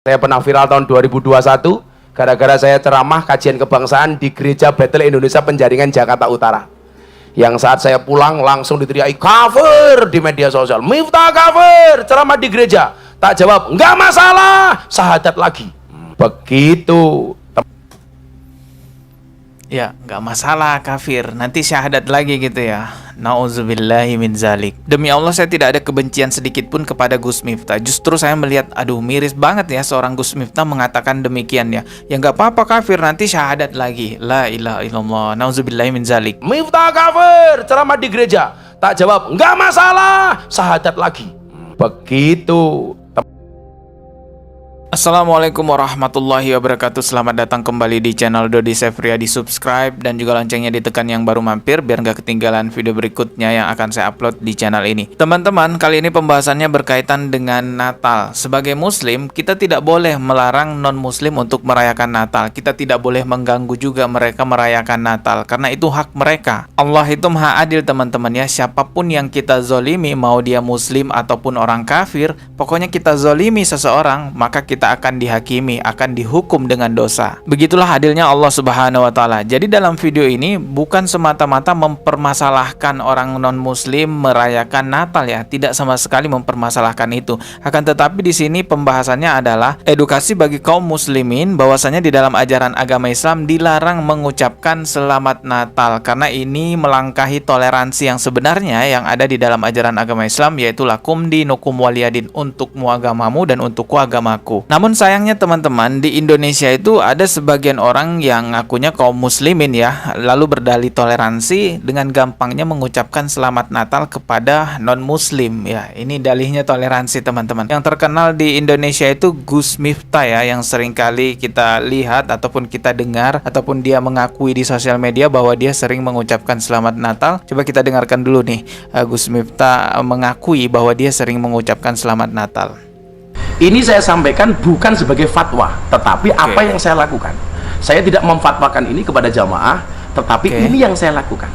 Saya pernah viral tahun 2021 gara-gara saya ceramah kajian kebangsaan di Gereja Bethel Indonesia Penjaringan Jakarta Utara. Yang saat saya pulang langsung diteriaki kafir di media sosial. Miftah kafir, ceramah di gereja. Tak jawab, enggak masalah, syahadat lagi. Begitu. Ya, nggak masalah kafir, nanti syahadat lagi gitu ya. Nauzubillahi min zalik. Demi Allah saya tidak ada kebencian sedikit pun kepada Gus Miftah. Justru saya melihat, aduh miris banget ya seorang Gus Miftah mengatakan demikian ya. Ya nggak apa-apa kafir, nanti syahadat lagi. La ilaha illallah. Nauzubillahi min zalik. Miftah kafir, ceramah di gereja. Tak jawab, enggak masalah, syahadat lagi. Begitu. Assalamualaikum warahmatullahi wabarakatuh. Selamat datang kembali di channel Dodi Sefria. Di subscribe dan juga loncengnya ditekan yang baru mampir biar nggak ketinggalan video berikutnya yang akan saya upload di channel ini. Teman-teman, kali ini pembahasannya berkaitan dengan Natal. Sebagai muslim, kita tidak boleh melarang non-muslim untuk merayakan Natal. Kita tidak boleh mengganggu juga mereka merayakan Natal, karena itu hak mereka. Allah itu maha adil teman-teman ya. Siapapun yang kita zolimi, mau dia muslim ataupun orang kafir, pokoknya kita zolimi seseorang, maka kita akan dihakimi, akan dihukum dengan dosa. Begitulah adilnya Allah Subhanahu wa taala. Jadi dalam video ini bukan semata-mata mempermasalahkan orang non-muslim merayakan Natal ya, tidak sama sekali mempermasalahkan itu. Akan tetapi di sini pembahasannya adalah edukasi bagi kaum muslimin bahwasanya di dalam ajaran agama Islam dilarang mengucapkan selamat Natal karena ini melangkahi toleransi yang sebenarnya yang ada di dalam ajaran agama Islam, yaitu lakum dinukum waliyadin, untukmu agamamu dan untukku agamaku. Namun sayangnya teman-teman, di Indonesia itu ada sebagian orang yang ngakunya kaum muslimin ya, lalu berdalih toleransi dengan gampangnya mengucapkan selamat Natal kepada non-muslim ya. Ini dalihnya toleransi teman-teman. Yang terkenal di Indonesia itu Gus Miftah ya, yang sering kali kita lihat ataupun kita dengar ataupun dia mengakui di sosial media bahwa dia sering mengucapkan selamat Natal. Coba kita dengarkan dulu nih, Gus Miftah mengakui bahwa dia sering mengucapkan selamat Natal. Ini saya sampaikan bukan sebagai fatwa, tetapi apa yang saya lakukan. Saya tidak memfatwakan ini kepada jamaah, tetapi ini yang saya lakukan.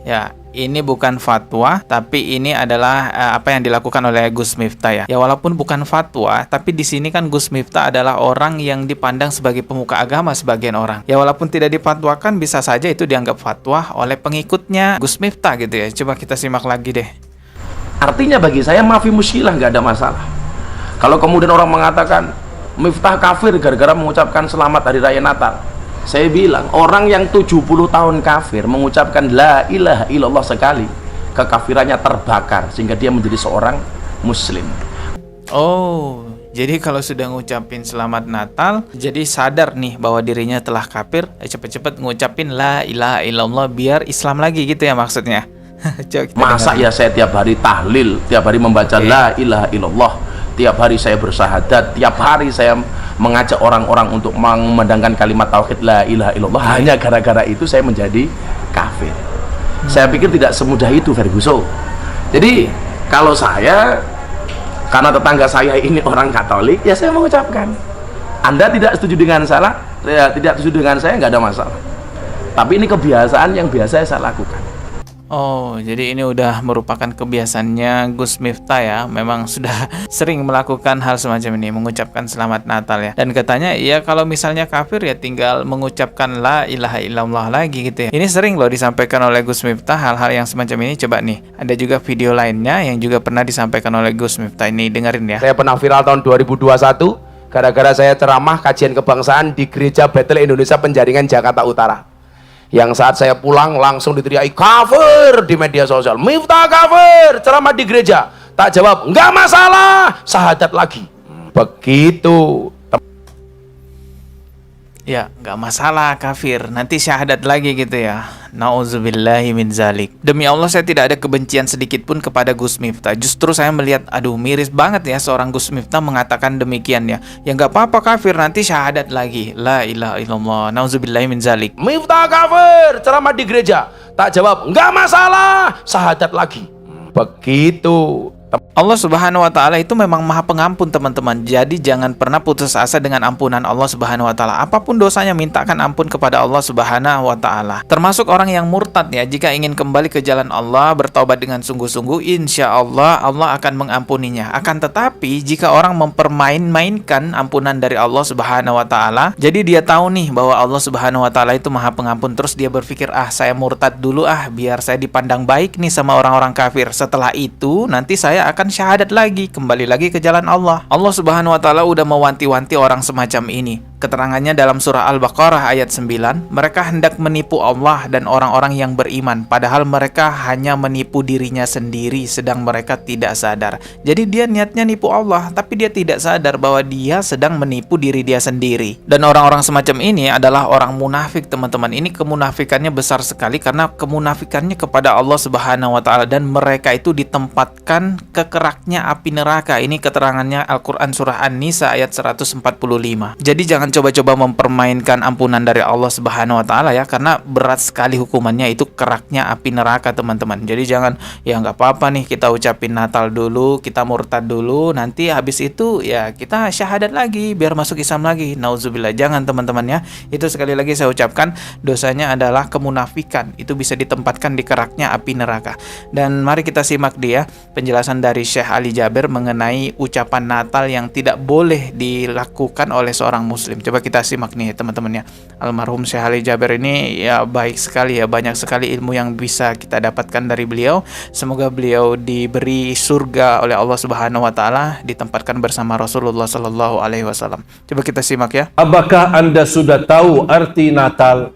Ya, ini bukan fatwa, tapi ini adalah apa yang dilakukan oleh Gus Miftah ya. Ya walaupun bukan fatwa, tapi di sini kan Gus Miftah adalah orang yang dipandang sebagai pemuka agama sebagian orang. Ya walaupun tidak difatwakan, bisa saja itu dianggap fatwa oleh pengikutnya Gus Miftah gitu ya. Coba kita simak lagi deh. Artinya bagi saya maafi muskilah, nggak ada masalah. Kalau kemudian orang mengatakan Miftah kafir gara-gara mengucapkan selamat hari raya Natal, saya bilang orang yang 70 tahun kafir mengucapkan la ilaha illallah sekali, kekafirannya terbakar sehingga dia menjadi seorang muslim. Oh, jadi kalau sudah ngucapin selamat Natal, jadi sadar nih bahwa dirinya telah kafir, cepet-cepet ngucapin la ilaha illallah biar Islam lagi gitu ya maksudnya. Masa ya saya tiap hari tahlil, tiap hari membaca la ilaha illallah, tiap hari saya bersyahadat, tiap hari saya mengajak orang-orang untuk mengumandangkan kalimat tauhid la ilaha illallah, hanya gara-gara itu saya menjadi kafir. Saya pikir tidak semudah itu, Ferguson. Jadi kalau saya, karena tetangga saya ini orang Katolik, ya saya mengucapkan. Anda tidak setuju dengan tidak setuju dengan saya, nggak ada masalah. Tapi ini kebiasaan yang biasa saya lakukan. Oh, jadi ini udah merupakan kebiasaannya Gus Miftah ya. Memang sudah sering melakukan hal semacam ini, mengucapkan selamat Natal ya. Dan katanya ya kalau misalnya kafir ya tinggal mengucapkan la ilaha illallah lagi gitu ya. Ini sering loh disampaikan oleh Gus Miftah hal-hal yang semacam ini. Coba nih, ada juga video lainnya yang juga pernah disampaikan oleh Gus Miftah. Ini dengerin ya. Saya pernah viral tahun 2021 gara-gara saya ceramah kajian kebangsaan di Gereja Bethel Indonesia Penjaringan Jakarta Utara. Yang saat saya pulang langsung diteriaki kafir di media sosial. Miftah kafir, ceramah di gereja. Tak jawab, enggak masalah, syahadat lagi. Begitu. Ya, nggak masalah kafir, nanti syahadat lagi gitu ya. Nauzubillahi min zalik. Demi Allah saya tidak ada kebencian sedikit pun kepada Gus Miftah. Justru saya melihat, aduh miris banget ya seorang Gus Miftah mengatakan demikian ya. Ya nggak apa-apa kafir, nanti syahadat lagi. La ilaha illallah. Nauzubillahi min zalik. Miftah kafir, ceramah di gereja. Tak jawab, enggak masalah, syahadat lagi. Begitu. Allah Subhanahu wa taala itu memang Maha Pengampun, teman-teman. Jadi jangan pernah putus asa dengan ampunan Allah Subhanahu wa taala. Apapun dosanya, mintakan ampun kepada Allah Subhanahu wa taala. Termasuk orang yang murtad ya, jika ingin kembali ke jalan Allah, bertaubat dengan sungguh-sungguh, insya Allah Allah akan mengampuninya. Akan tetapi jika orang mempermain-mainkan ampunan dari Allah Subhanahu wa taala, jadi dia tahu nih bahwa Allah Subhanahu wa taala itu Maha Pengampun, terus dia berpikir, saya murtad dulu biar saya dipandang baik nih sama orang-orang kafir. Setelah itu nanti saya akan syahadat lagi, kembali lagi ke jalan Allah. Allah Subhanahu wa taala udah mewanti-wanti orang semacam ini. Keterangannya dalam surah Al-Baqarah ayat 9, mereka hendak menipu Allah dan orang-orang yang beriman, padahal mereka hanya menipu dirinya sendiri sedang mereka tidak sadar. Jadi dia niatnya nipu Allah, tapi dia tidak sadar bahwa dia sedang menipu diri dia sendiri. Dan orang-orang semacam ini adalah orang munafik, teman-teman. Ini kemunafikannya besar sekali karena kemunafikannya kepada Allah Subhanahu wa taala, dan mereka itu ditempatkan ke keraknya api neraka. Ini keterangannya Al-Qur'an surah An-Nisa ayat 145. Jadi jangan coba-coba mempermainkan ampunan dari Allah Subhanahu wa taala ya, karena berat sekali hukumannya, itu keraknya api neraka, teman-teman. Jadi jangan, ya nggak apa-apa nih kita ucapin Natal dulu, kita murtad dulu, nanti habis itu ya kita syahadat lagi biar masuk Islam lagi. Nauzubillah, jangan teman-teman ya. Itu sekali lagi saya ucapkan, dosanya adalah kemunafikan. Itu bisa ditempatkan di keraknya api neraka. Dan mari kita simak dia penjelasan dari Syekh Ali Jaber mengenai ucapan Natal yang tidak boleh dilakukan oleh seorang muslim. Coba kita simak nih teman-teman ya. Almarhum Syekh Ali Jaber ini ya baik sekali ya, banyak sekali ilmu yang bisa kita dapatkan dari beliau. Semoga beliau diberi surga oleh Allah Subhanahu wa taala, ditempatkan bersama Rasulullah sallallahu alaihi wasallam. Coba kita simak ya. Apakah Anda sudah tahu arti Natal?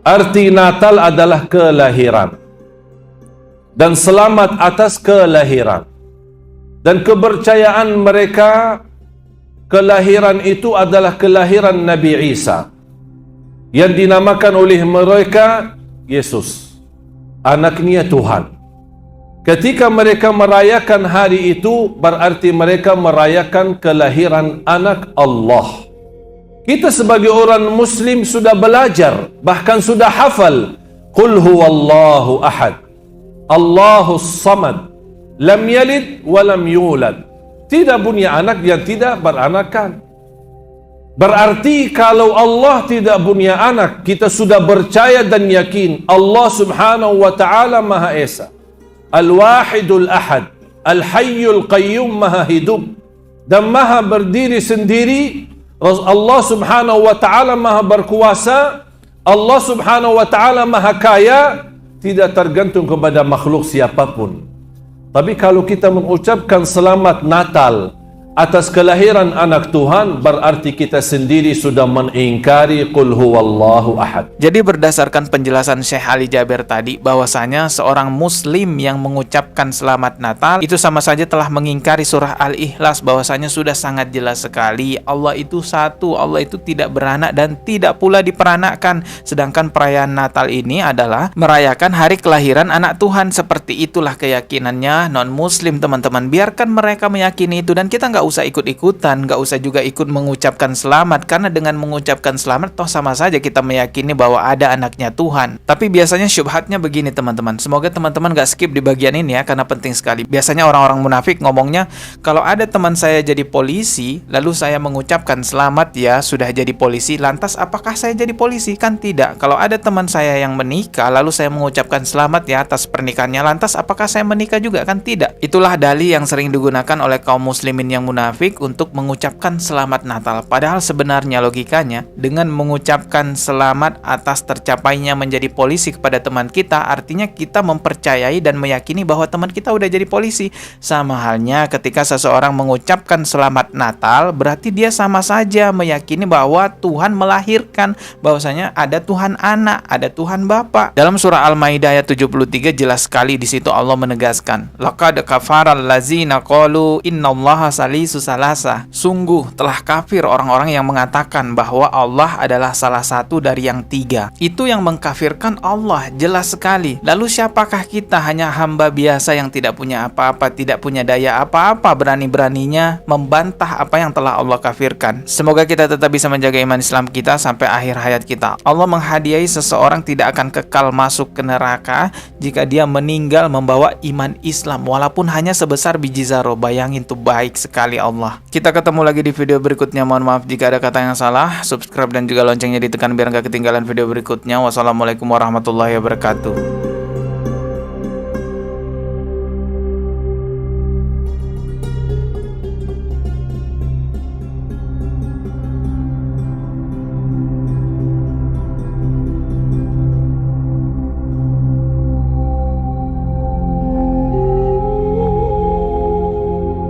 Arti Natal adalah kelahiran dan selamat atas kelahiran. Dan kepercayaan mereka, kelahiran itu adalah kelahiran Nabi Isa yang dinamakan oleh mereka Yesus, anaknya Tuhan. Ketika mereka merayakan hari itu, berarti mereka merayakan kelahiran anak Allah. Kita sebagai orang muslim sudah belajar, bahkan sudah hafal, Qul huwallahu ahad, Allahus samad, lam yalid wa lam yulad. Tidak punya anak yang tidak beranakan. Berarti kalau Allah tidak punya anak, kita sudah percaya dan yakin Allah Subhanahu wa taala Maha Esa, Al-Wahidul Ahad, Al-Hayyul Qayyum, Maha hidup dan Maha berdiri sendiri. Allah Subhanahu wa taala Maha berkuasa. Allah Subhanahu wa taala Maha kaya, tidak tergantung kepada makhluk siapapun. Tapi kalau kita mengucapkan selamat Natal atas kelahiran anak Tuhan, berarti kita sendiri sudah mengingkari Qul huwallahu ahad. Jadi berdasarkan penjelasan Syekh Ali Jaber tadi, bahwasanya seorang muslim yang mengucapkan selamat Natal itu sama saja telah mengingkari surah Al-Ikhlas, bahwasanya sudah sangat jelas sekali Allah itu satu, Allah itu tidak beranak dan tidak pula diperanakkan. Sedangkan perayaan Natal ini adalah merayakan hari kelahiran anak Tuhan. Seperti itulah keyakinannya non muslim, teman-teman. Biarkan mereka meyakini itu dan kita nggak usah ikut-ikutan, nggak usah juga ikut mengucapkan selamat, karena dengan mengucapkan selamat toh sama saja kita meyakini bahwa ada anaknya Tuhan. Tapi biasanya syubhatnya begini teman-teman, semoga teman-teman nggak skip di bagian ini ya, karena penting sekali. Biasanya orang-orang munafik ngomongnya, kalau ada teman saya jadi polisi lalu saya mengucapkan selamat ya sudah jadi polisi, lantas apakah saya jadi polisi? Kan tidak. Kalau ada teman saya yang menikah lalu saya mengucapkan selamat ya atas pernikahannya, lantas apakah saya menikah juga? Kan tidak. Itulah dalih yang sering digunakan oleh kaum muslimin yang munafik untuk mengucapkan selamat Natal. Padahal sebenarnya logikanya, dengan mengucapkan selamat atas tercapainya menjadi polisi kepada teman kita, artinya kita mempercayai dan meyakini bahwa teman kita udah jadi polisi. Sama halnya ketika seseorang mengucapkan selamat Natal, berarti dia sama saja meyakini bahwa Tuhan melahirkan, bahwasanya ada Tuhan anak, ada Tuhan Bapa. Dalam surah Al-Maidah ayat 73 jelas sekali di situ Allah menegaskan, laqad kafaral ladzina qalu innallaha salim Thalithu Tsalasa. Sungguh telah kafir orang-orang yang mengatakan bahwa Allah adalah salah satu dari yang tiga. Itu yang mengkafirkan Allah, jelas sekali. Lalu siapakah kita? Hanya hamba biasa yang tidak punya apa-apa, tidak punya daya apa-apa, berani-beraninya membantah apa yang telah Allah kafirkan. Semoga kita tetap bisa menjaga iman Islam kita sampai akhir hayat kita. Allah menghadiahi seseorang tidak akan kekal masuk ke neraka jika dia meninggal membawa iman Islam, walaupun hanya sebesar biji zarah. Bayangin tuh, baik sekali Allah. Kita ketemu lagi di video berikutnya. Mohon maaf jika ada kata yang salah. Subscribe dan juga loncengnya ditekan biar gak ketinggalan video berikutnya. Wassalamualaikum warahmatullahi wabarakatuh.